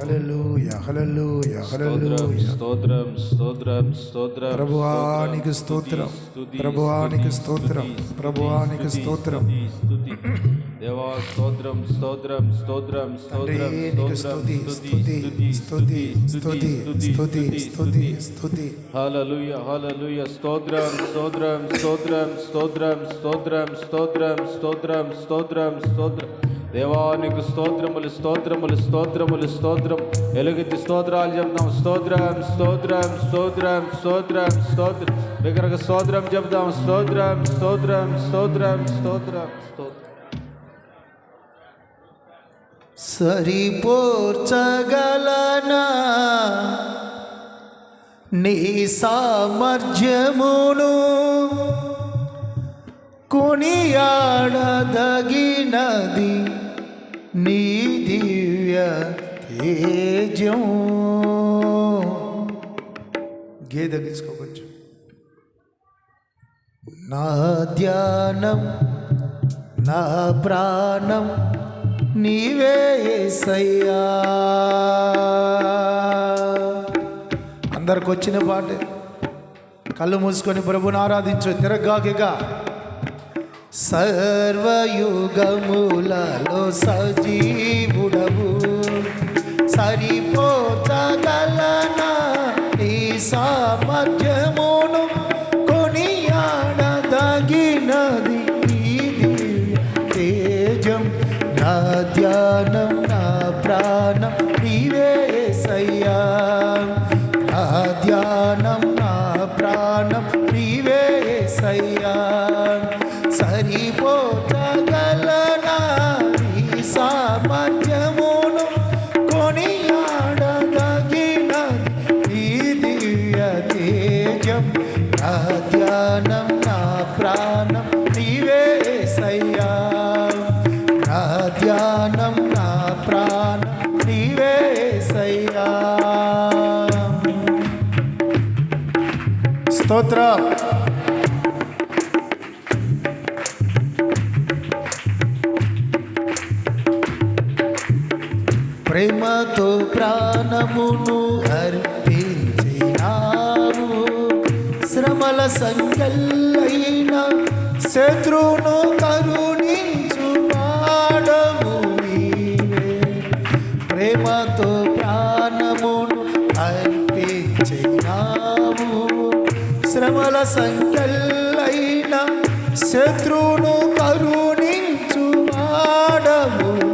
హల్లెలూయా హల్లెలూయా హల్లెలూయా. స్తోత్రం స్తోత్రం స్తోత్రం. ప్రభువానికి స్తోత్రం, ప్రభువానికి స్తోత్రం, ప్రభువానికి స్తోత్రం. దేవా స్తోత్రం స్తోత్రం స్తోత్రం స్తోత్రం స్తుతి స్తుతి స్తుతి స్తుతి స్తుతి స్తుతి స్తుతి. హల్లెలూయా హల్లెలూయా. స్తోత్రం స్తోత్రం స్తోత్రం స్తోత్రం స్తోత్రం స్తోత్రం స్తోత్రం స్తోత్రం స్తోత్రం. దేవానికి స్తోత్రములు స్తోత్రములు స్తోత్రములు స్తోత్రం. ఎలుగెత్తి స్తోత్రాలు చెప్తాం. స్తోత్రం స్తోత్రం స్తోత్రం స్తోత్రం స్తోత్రం. దగ్గరకు స్తోత్రం చెప్తాం. స్తోత్రం స్తోత్రం స్తోత్రం స్తోత్రం స్తోత్రం. సరిపోర్చగలనా నీ సామర్థ్యమును, కొనియాడదగినది నీ దివ్య తేజం. గేదె తీసుకోవచ్చు. నా ధ్యానం నా ప్రాణం నీవే యేసయ్యా. అందరికి వచ్చిన పాటే. కళ్ళు మూసుకొని ప్రభుని ఆరాధించు. తిరగాకిగా. సర్వయుగములలో సజీవుడవు, సరిపోచగలనా నీ సామర్థ్యమును, కొనియాడదగినది నీ దివ్య తేజం. నా ధ్యానం నా ప్రాణం నీవే యేసయ్యా. నా ధ్యానం నా ప్రాణం నీవే యేసయ్యా. సరిపోచగలనా నీ సామర్థ్యమును, కొనియాడదగినది నీ దివ్య తేజం. నా ధ్యానం నా ప్రాణం నీవే యేసయ్యా. నా ధ్యానం నా ప్రాణం నీవే యేసయ్యా. స్తోత్రం. ప్రేమతో ప్రాణమును అర్పించినావు, శ్రమల సంఖ్యలైన శత్రువును కరుణించువాడవు నీవే. ప్రేమతో ప్రాణమును అర్పించినావు, శ్రమల సంఖ్యలైన శత్రువును కరుణించువాడవు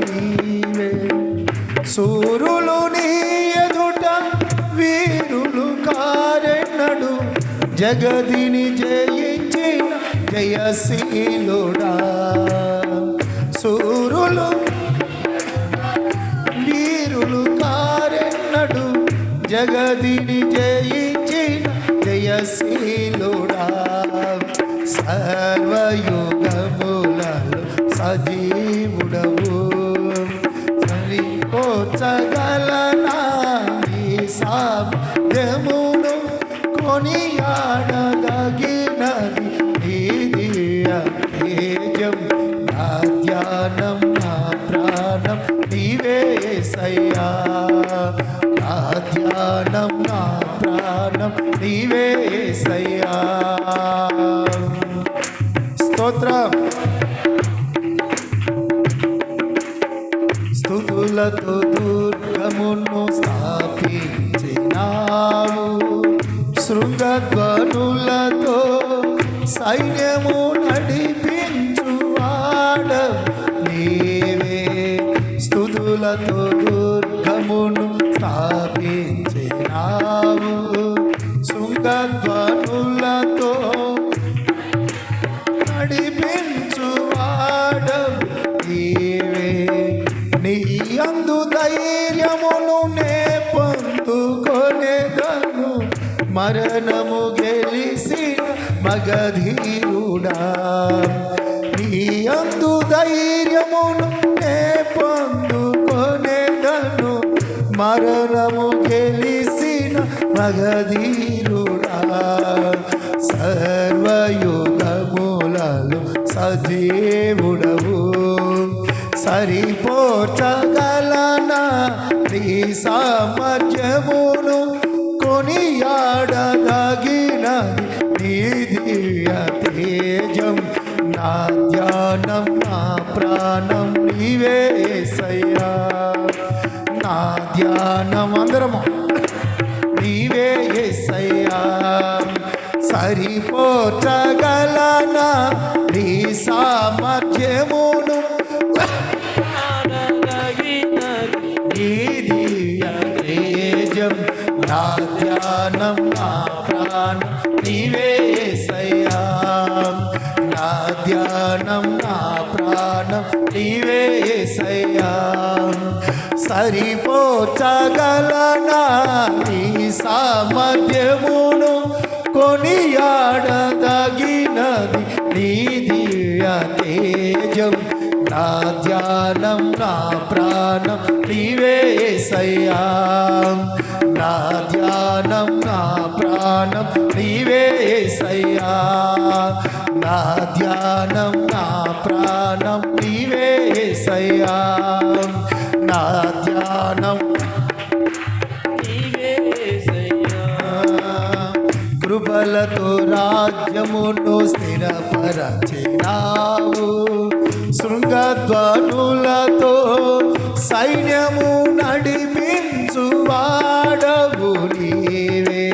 నీవే. సూరులు నీ ఎదుట వీరులు కారెన్నడు, జగదిని జయించిన జయశీలుడా. సూరులు వీరులు కారెన్నడు, జగదిని జయించిన జయశీలుడా. సర్వయుగములలో సజీవుడవు, సరిపోచగలనా నీ సామర్థ్యమును, కొనియాడదగినది నీ దివ్య తేజం. నా ధ్యానం నా ప్రాణం నీవే యేసయ్యా. నా ధ్యానం నా ప్రాణం నీవే యేసయ్యా. స్తోత్రం. స్తుతులతో దుర్గమును స్థాపించినావు, శృంగధ్వనులతో సైన్యము నడిపించువాడవు నీవే. స్తుతులతో దుర్గమును స్థాపించినావు, శృంగధ్వనులతో నడిపించువాడవు నీవే. నీ యందు ధైర్యమును నే పొందుకొనేదను, మరణము గెలిసిన మగధీరుడా. నీ యందు ధైర్యమును నే పొందుకొనేదను, మరణము గెలిసిన మగధీరుడా. సర్వయుగములలో సజీవుడవు, సరిపోర్చగలనా నీ సామర్థ్యమును కొనియాడదగినది నీ దివ్య తేజం. నా ధ్యానం నా ప్రాణం నీవే యేసయ్యా. నా ధ్యానం అందరము నీవే యేసయ్యా. సరిపోచగలనా నీ సామర్థ్యమును నీ దివ్య తేజం. నా ధ్యానం నా ప్రాణం నీవే యేసయ్యా. నా ధ్యానం నా ప్రాణం నీవే యేసయ్యా. సరిపోచగలనా నీ సామర్థ్యమును కొనియాడదగినది నీ దివ్య తేజం. నా ధ్యానం నా ప్రాణం నీవే యేసయ్యా. నా ధ్యానం నా ప్రాణం నీవే యేసయ్యా. నా ధ్యానం నా ప్రాణం నీవే యేసయ్యా. నా ధ్యానం నీవే యేసయ్యా. కృపలతో రాజ్యమును స్థిరపరచినావు. శృంగధ్వనులతో సైన్యము నడిపించువాడవు నీవే.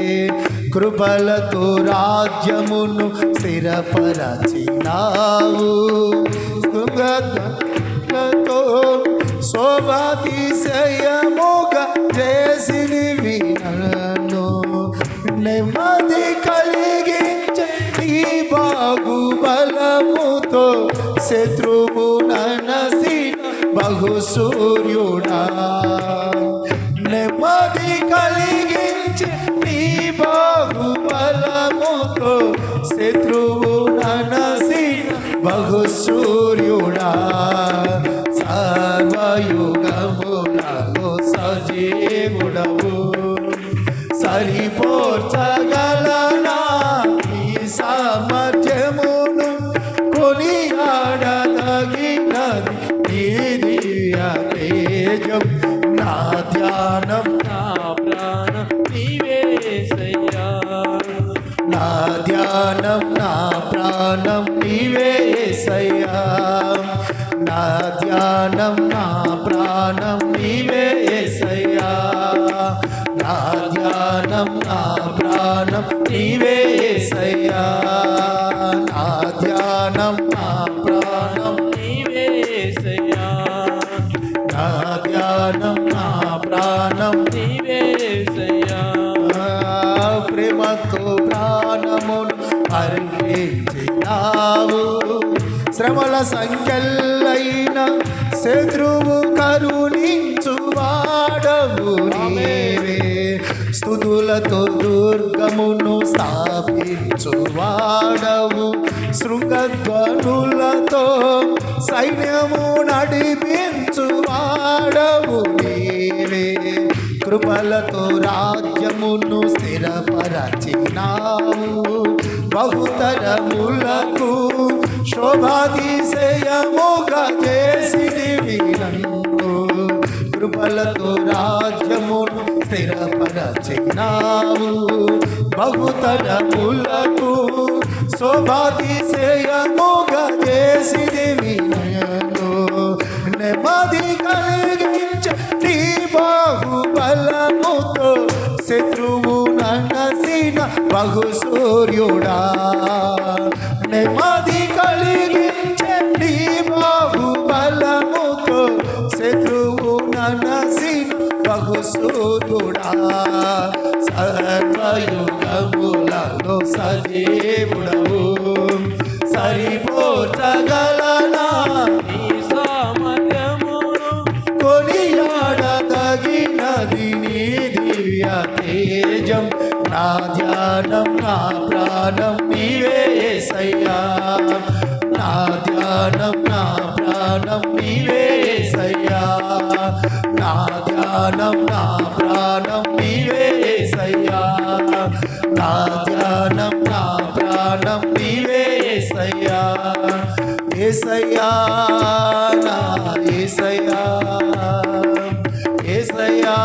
కృపలతో రాజ్యమును స్థిరపరచినావు. శృంగధ్వనులతో శోభాతిశయముగా చేసినవి నన్ను. నెమ్మది కలిగించే నీ బాహుబలముతో శత్రువు ననసిన బహుసూర్యుడా. నెమ్మది కలిగించే నీ బాహుబలముతో శత్రువు ననసిన బహుసూర్యుడా. సర్వయుగములలో సజీవుడవు. సరిపోర్చగలనా నీ సామర్థ్యమును కొనియాడదగినది నీ దివ్య తేజం. నా ధ్యానం నా ప్రాణం నీవే యేసయ్యా. నా ధ్యానం నా ప్రాణం నీవే యేసయ్యా. నా ధ్యానం నా ప్రాణం నీవే యేసయ్యా. నా ధ్యానం నా ప్రాణం నీవే యేసయ్యా. నా ధ్యానం నా ప్రాణం నీవే యేసయ్యా. నా ధ్యానం నా ప్రాణం నీవే యేసయ్యా. ప్రేమతో ప్రాణమును అర్పించినావు. శ్రమల సంఖ్యలైన శత్రువు కరుణించువాడవు నీవే. స్తుతులతో దుర్గమును స్థాపించువాడవు. శృంగధ్వనులతో సైన్యము నడిపించువాడవు నీవే. కృపలతో రాజ్యమును స్థిరపరచినావు. బహుతరములకు శోభాతిశయముగా చేసినవి నన్ను. కృపలతో రాజ్యమును స్థిరపరచినావు. బహుతరములకు శోభాతిశయముగా చేసినవి నన్ను. నెమ్మది కలిగించే నీ బాహుబలముతో శత్రువు ననసిన బహుసూర్యుడా. నెమ్మది కలిగించే నీ బాహుబలముతో శత్రువు ననసిన బహుసూర్యుడా. సర్వయుగములలో సజీవుడవు. సరిపోర్చగలనా నీ సామర్థ్యమును కొనియాడదగినది నీ దివ్య తేజం. నా ధ్యానం నా ప్రాణం నీవే యేసయ్యా. నా ధ్యానం నా ప్రాణం నీవే యేసయ్యా. నా ధ్యానం నా ప్రాణం నీవే యేసయ్యా. నా ధ్యానం నా ప్రాణం నీవే యేసయ్యా. యేసయ్యా నా యేసయ్యా. యేసయ్యా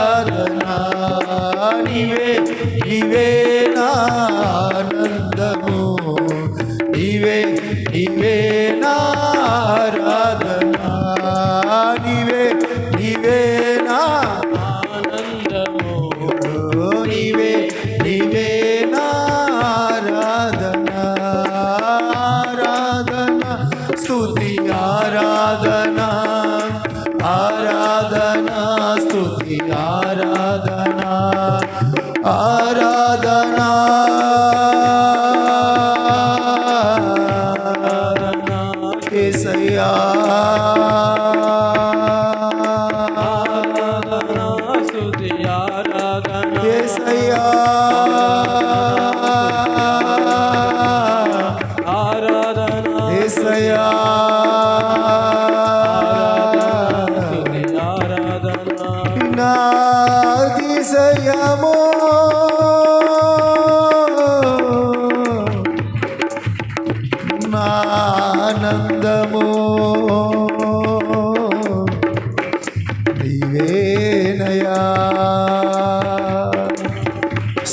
ఆరాధనా నీవే నీవే నా ఆనందము నీవే నీవే నా ఆరాధనా నీవే నీవే నా ఆనందము నీవే నీవే నా ఆరాధనా ఆరాధనా స్తుతి ఆరాధనా ఆరాధనా స్తుతి ఆరాధనా ఆరాధనా యేసయ్యా ఆరాధనా స్తుతి ఆరాధనా యేసయ్యా ఆరాధనా యేసయ్యా స్తుతి ఆరాధనా నా అతిశయము నా ఆనందము నీవేనయా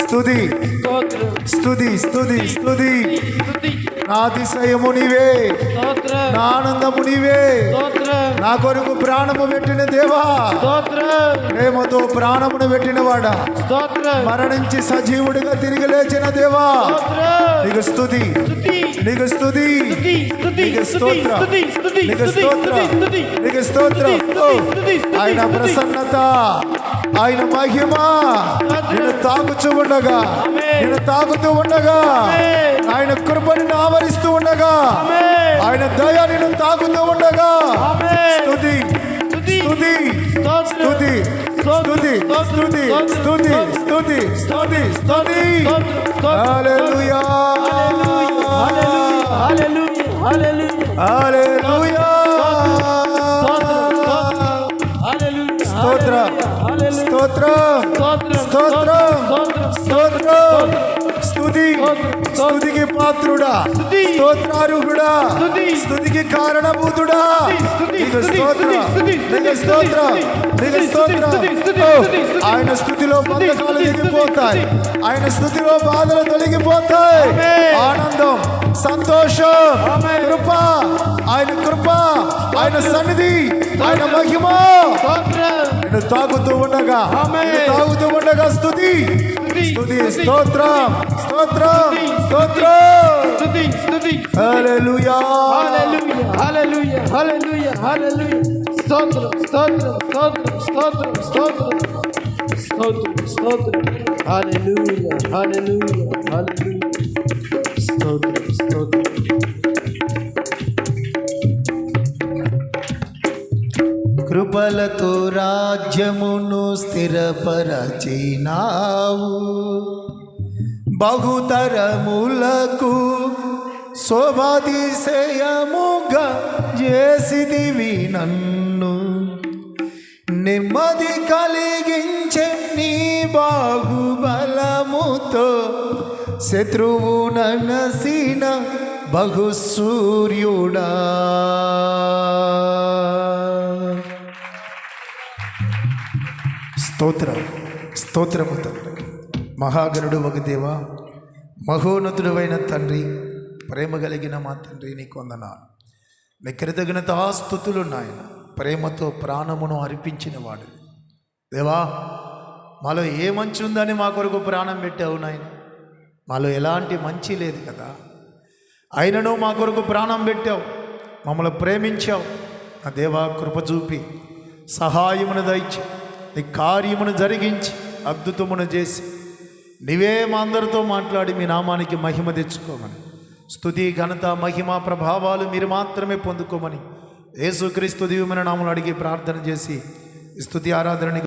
స్తుతి స్తోత్రం స్తుతి స్తుతి స్తుతి స్తుతి నా అతిశయము నీవే స్తోత్రం నా ఆనందము నీవే స్తోత్రం నా కొరకు ప్రాణము పెట్టిన దేవా స్తోత్రం ప్రేమతో ప్రాణమును పెట్టినవాడా స్తోత్రం మరణించి సజీవుడిగా తిరిగి లేచిన దేవా స్తోత్రం నీకు స్తుతి స్తుతి నీకు స్తుతి స్తుతి స్తుతి నీకు స్తుతి స్తోత్రం స్తుతి స్తుతి నీకు స్తుతి స్తోత్రం స్తుతి నీకు స్తోత్రం స్తుతి, స్తుతి, స్తుతి, ఆయన స్తుతి. ప్రసన్నత ఆయన మహిమ నిన్ను తాగుతూ ఉండగా ఆమేన్. నిన్ను తాగుతూ ఉండగా ఆమేన్. ఆయన కృపని ఆవరిస్తూ ఉండగా ఆమేన్. ఆయన దయ నిన్ను తాగుతూ ఉండగా ఆమేన్. స్తుతి స్తుతి, స్తుతి స్తోత్రం, స్తుతి స్తుతి స్తుతి స్తుతి స్తుతి స్తుతి స్తుతి హల్లెలూయా హల్లెలూయా హల్లెలూయా స్తోత్రం స్తోత్రం స్తోత్రం స్తోత్రం స్తుతి స్తుతికి పాత్రుడా స్తుతి. స్తోత్రార్హుడా స్తుతి. స్తుతికి కారణభూతుడా స్తుతి, నీకు స్తుతి, స్తోత్రం స్తుతి, స్తుతి, నీకు స్తోత్రం స్తుతి, నీకు స్తుతి, స్తోత్రం స్తుతి, స్తుతి, ఓ, స్తుతి, స్తుతి. ఆయన స్తుతిలో బంధకాలు స్తుతి, దిగిపోతాయి స్తుతి. ఆయన స్తుతిలో బాధలు తొలగిపోతాయి ఆమేన్. ఆనందం సంతోషం ఆమేన్. కృప ఆయన సన్నిధి ఆయన మహిమ నిన్ను తాగుతూ ఉండగా ఆమేన్. నిన్ను తాగుతూ ఉండగా స్తుతి స్తుతి స్తోత్రం స్తోత్రం స్తోత్రం స్తుతి స్తుతి హల్లెలూయా హల్లెలూయా హల్లెలూయా హల్లెలూయా స్తోత్రం స్తోత్రం స్తోత్రం స్తోత్రం స్తోత్రం స్తోత్రం స్తోత్రం హల్లెలూయా హల్లెలూయా హల్లెలూయా స్తోత్రం స్తోత్రం కృపలతో రాజ్యమును స్థిరపరచినావు బహుతరములకు శోభాతిశయముగా చేసిదివి నన్ను నెమ్మది కలిగించే నీ బాహుబలముతో శత్రువు ననసిన బహుసూర్యుడా స్తోత్రము తండ్రి మహాగణుడు ఒక దేవ మహోన్నతుడైన తండ్రి ప్రేమ కలిగిన మా తండ్రి నీకు వందనాలు నీ కృతజ్ఞత స్తుతులు నాయన ప్రేమతో ప్రాణమును అర్పించిన వాడు దేవా మాలో ఏ మంచి ఉందని మా కొరకు ప్రాణం పెట్టావు నాయన మాలో ఎలాంటి మంచి లేదు కదా అయినను మా కొరకు ప్రాణం పెట్టావు మమ్మల్ని ప్రేమించావు నా దేవా కృప చూపి సహాయమును దయచి నీ కార్యమును జరిగించి అద్భుతమును చేసి నీవే మా అందరితో మాట్లాడి మీ నామానికి మహిమ తెచ్చుకోమని స్తుతి ఘనత మహిమ ప్రభావాలు మీరు మాత్రమే పొందుకోమని యేసుక్రీస్తు దివ్యమైన నామములో అడిగి ప్రార్థన చేసి స్తుతి ఆరాధన